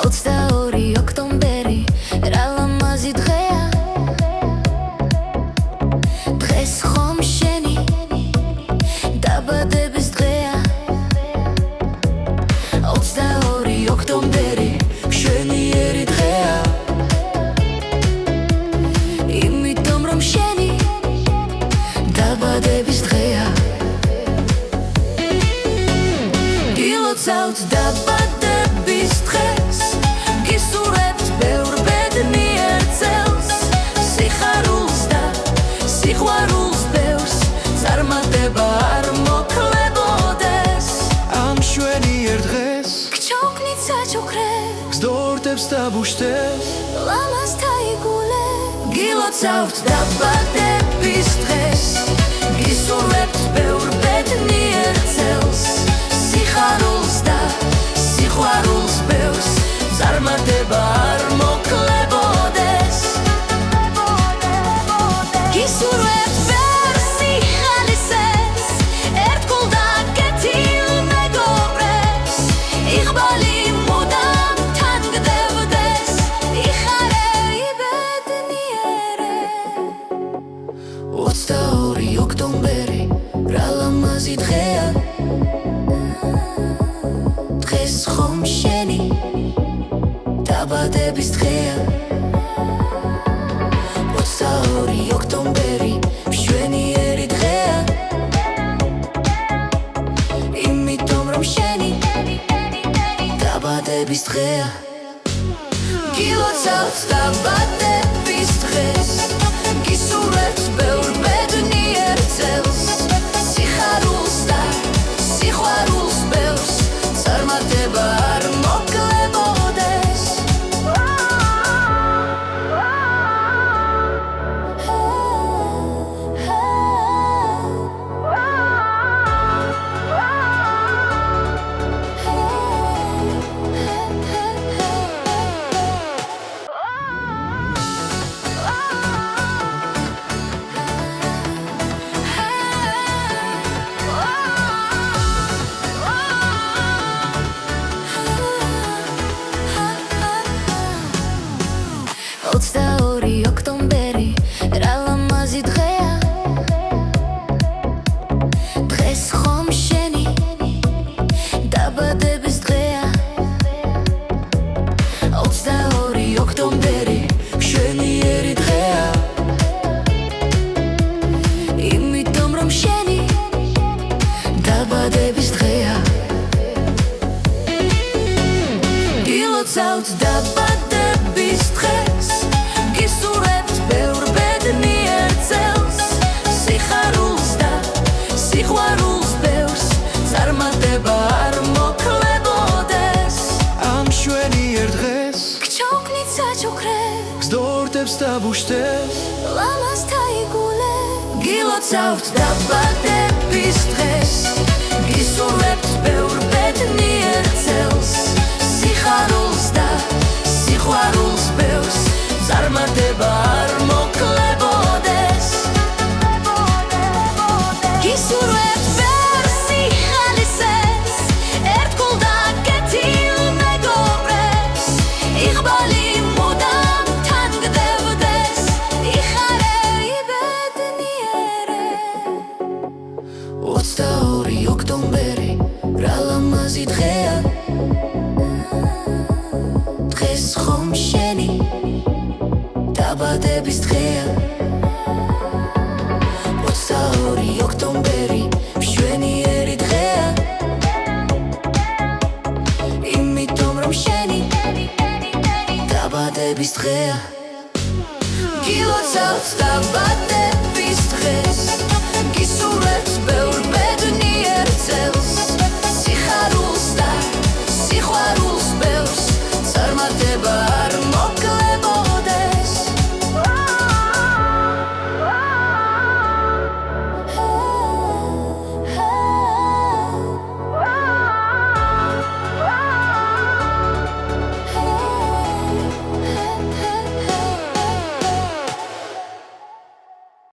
22 ოქტომბერი რა ლამაზი დღეა დღეს ხომ შენი დაბადების დღეა 22 ოქტომბერი მშვენიერი დღეა იმიტომ რომ შენი დაბადების დღეა გილოცავთ დაბადების დღეს გისურვებთ ბევრ ბედნიერ წელს სიხარულს და სიყვარულს ბევრს წარმატება არ მოკლებოდეს ამ მშვენიერ დღეს გჩოქნით საჩუქრე გზდორდებს დაბუშტებს ლამაზთა იგულე გილოცავთ დაბადების დღეს გისურვებთ ბევრ ბედნიერ წელს სიხარულს და სიყვარულს ბევრს წარმატება არ მოკლებოდეს გისურვებთ ბევრ სიხალისეს ერთგულ და კეთილ მეგობრებს იღბალი მუდამ თან გდებდეს იხარე იბედნიერე 22 ოქტომბერი რა ლამაზი დღეა დღეს ხომ შენი დაბადების დღეა 22 ოქტომბერი მშვენიერი დღეა იმიტომ რომ შენი დაბადების დღეა გილოცავთ დაბადების დღეს გისურვებთ ბევრ ბედნიერ წელს სიხარულს და სიყვარულს ბევრს წარმატება არ მოკლებოდეს Ოცდაორი ოქტომბერი რა ლამაზი დღეა დღეს ხომ შენი დაბადების დღეა 22 ოქტომბერი მშვენიერი დღეა იმიტომ რომ შენი დაბადების დღეა გილოცავთ დაბადების დღეს გისურვებთ ბევრ ბედნიერ წელს სიხარულს და სიყვარულს ბევრს წარმატება არ მოკლებოდეს ამ მშვენიერ დღეს გჩოქნით საჩუქრე გზდორდებს დაბუშტებს ლამაზთა იგულე გილოცავთ დაბადების დღეს გისურვებთ ბევრ ბედნიერ წელს სიხარულს და სიყვარულს ბევრს წარმატება არ მოკლებოდეს გისურვებთ ბევრ სიხალისეს ერთგულ და კეთილ მეგობრებს იღბალი მუდამ თან გდებდეს იხარე იბედნიერე 22 ოქტომბერი რა ლამაზი დღეა დღეს ხომ შენი დაბადების დღეა 22 ოქტომბერი მშვენიერი დღეა იმიტომ რომ შენი დაბადების დღეა გილოცავთ დაბადების დღეს გისურვებთ